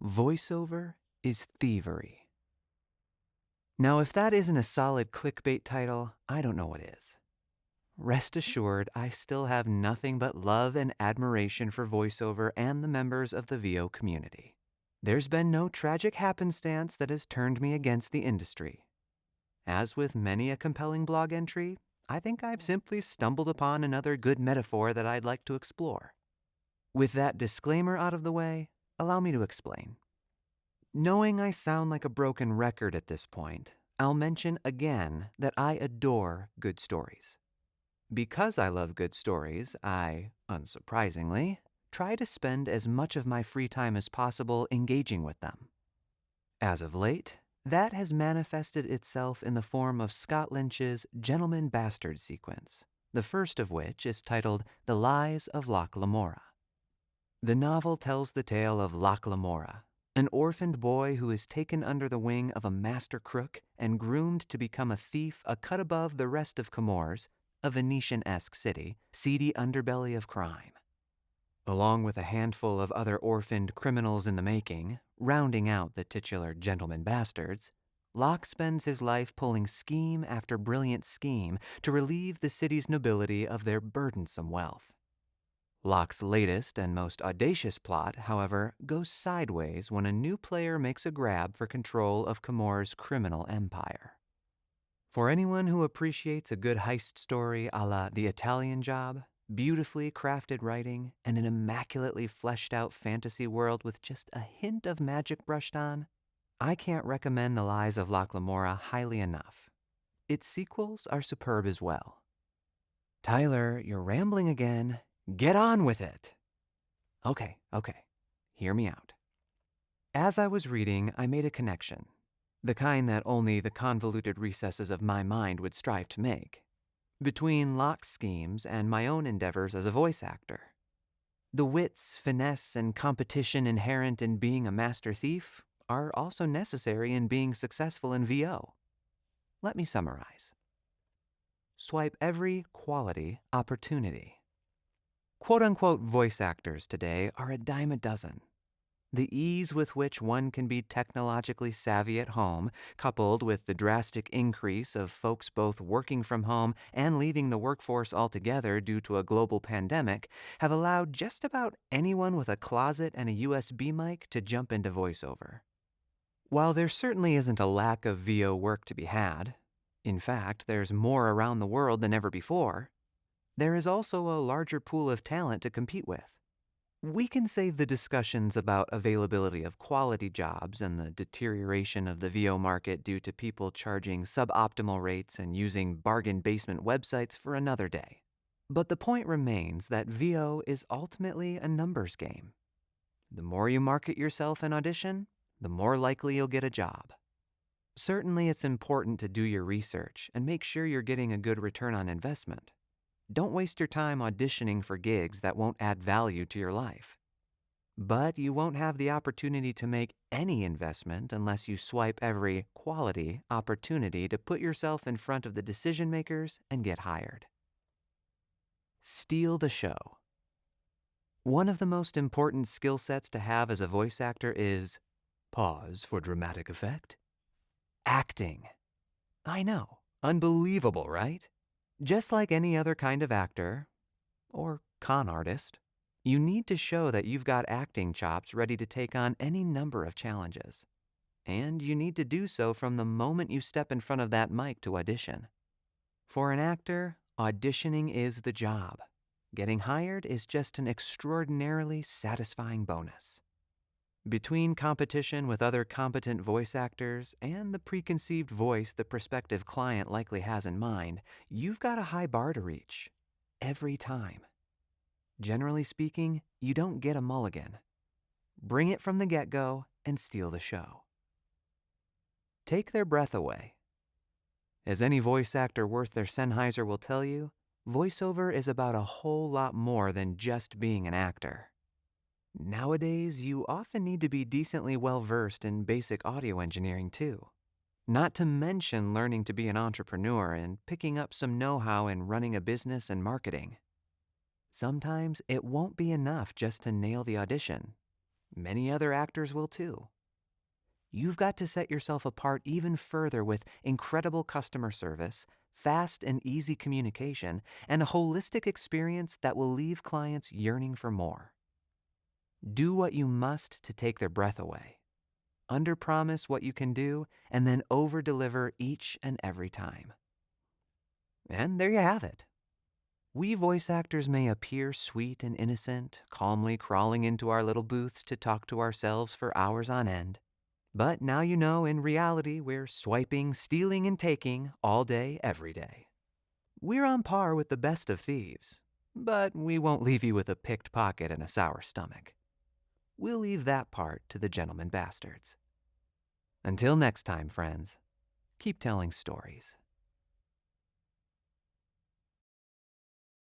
Voiceover is thievery. Now, if that isn't a solid clickbait title, I don't know what is. Rest assured, I still have nothing but love and admiration for voiceover and the members of the VO community. There's been no tragic happenstance that has turned me against the industry. As with many a compelling blog entry, I think I've simply stumbled upon another good metaphor that I'd like to explore. With that disclaimer out of the way, allow me to explain. Knowing I sound like a broken record at this point, I'll mention again that I adore good stories. Because I love good stories, I, unsurprisingly, try to spend as much of my free time as possible engaging with them. As of late, that has manifested itself in the form of Scott Lynch's Gentleman Bastard sequence, the first of which is titled The Lies of Loch Lamora. The novel tells the tale of Loch Lamora, an orphaned boy who is taken under the wing of a master crook and groomed to become a thief a cut above the rest of Comores, a Venetian-esque city, seedy underbelly of crime. Along with a handful of other orphaned criminals in the making, rounding out the titular gentleman bastards, Locke spends his life pulling scheme after brilliant scheme to relieve the city's nobility of their burdensome wealth. Locke's latest and most audacious plot, however, goes sideways when a new player makes a grab for control of Comores' criminal empire. For anyone who appreciates a good heist story a la The Italian Job, beautifully crafted writing, and an immaculately fleshed out fantasy world with just a hint of magic brushed on, I can't recommend The Lies of Loch Lamora highly enough. Its sequels are superb as well. Tyler, you're rambling again. Get on with it! Okay. Hear me out. As I was reading, I made a connection, the kind that only the convoluted recesses of my mind would strive to make, between Locke's schemes and my own endeavors as a voice actor. The wits, finesse, and competition inherent in being a master thief are also necessary in being successful in VO. Let me summarize. Swipe every quality opportunity. Quote-unquote voice actors today are a dime a dozen. The ease with which one can be technologically savvy at home, coupled with the drastic increase of folks both working from home and leaving the workforce altogether due to a global pandemic, have allowed just about anyone with a closet and a USB mic to jump into voiceover. While there certainly isn't a lack of VO work to be had, in fact, there's more around the world than ever before, there is also a larger pool of talent to compete with. We can save the discussions about availability of quality jobs and the deterioration of the VO market due to people charging suboptimal rates and using bargain basement websites for another day. But the point remains that VO is ultimately a numbers game. The more you market yourself and audition, the more likely you'll get a job. Certainly, it's important to do your research and make sure you're getting a good return on investment. Don't waste your time auditioning for gigs that won't add value to your life. But you won't have the opportunity to make any investment unless you swipe every quality opportunity to put yourself in front of the decision makers and get hired. Steal the show. One of the most important skill sets to have as a voice actor is, pause for dramatic effect, acting. I know, unbelievable, right? Just like any other kind of actor, or con artist, you need to show that you've got acting chops ready to take on any number of challenges. And you need to do so from the moment you step in front of that mic to audition. For an actor, auditioning is the job. Getting hired is just an extraordinarily satisfying bonus. Between competition with other competent voice actors and the preconceived voice the prospective client likely has in mind, you've got a high bar to reach. Every time. Generally speaking, you don't get a mulligan. Bring it from the get-go and steal the show. Take their breath away. As any voice actor worth their Sennheiser will tell you, voiceover is about a whole lot more than just being an actor. Nowadays, you often need to be decently well-versed in basic audio engineering too. Not to mention learning to be an entrepreneur and picking up some know-how in running a business and marketing. Sometimes it won't be enough just to nail the audition. Many other actors will too. You've got to set yourself apart even further with incredible customer service, fast and easy communication, and a holistic experience that will leave clients yearning for more. Do what you must to take their breath away. Underpromise what you can do, and then overdeliver each and every time. And there you have it. We voice actors may appear sweet and innocent, calmly crawling into our little booths to talk to ourselves for hours on end. But now you know in reality we're swiping, stealing, and taking all day, every day. We're on par with the best of thieves, but we won't leave you with a picked pocket and a sour stomach. We'll leave that part to the gentlemen bastards. Until next time, friends, keep telling stories.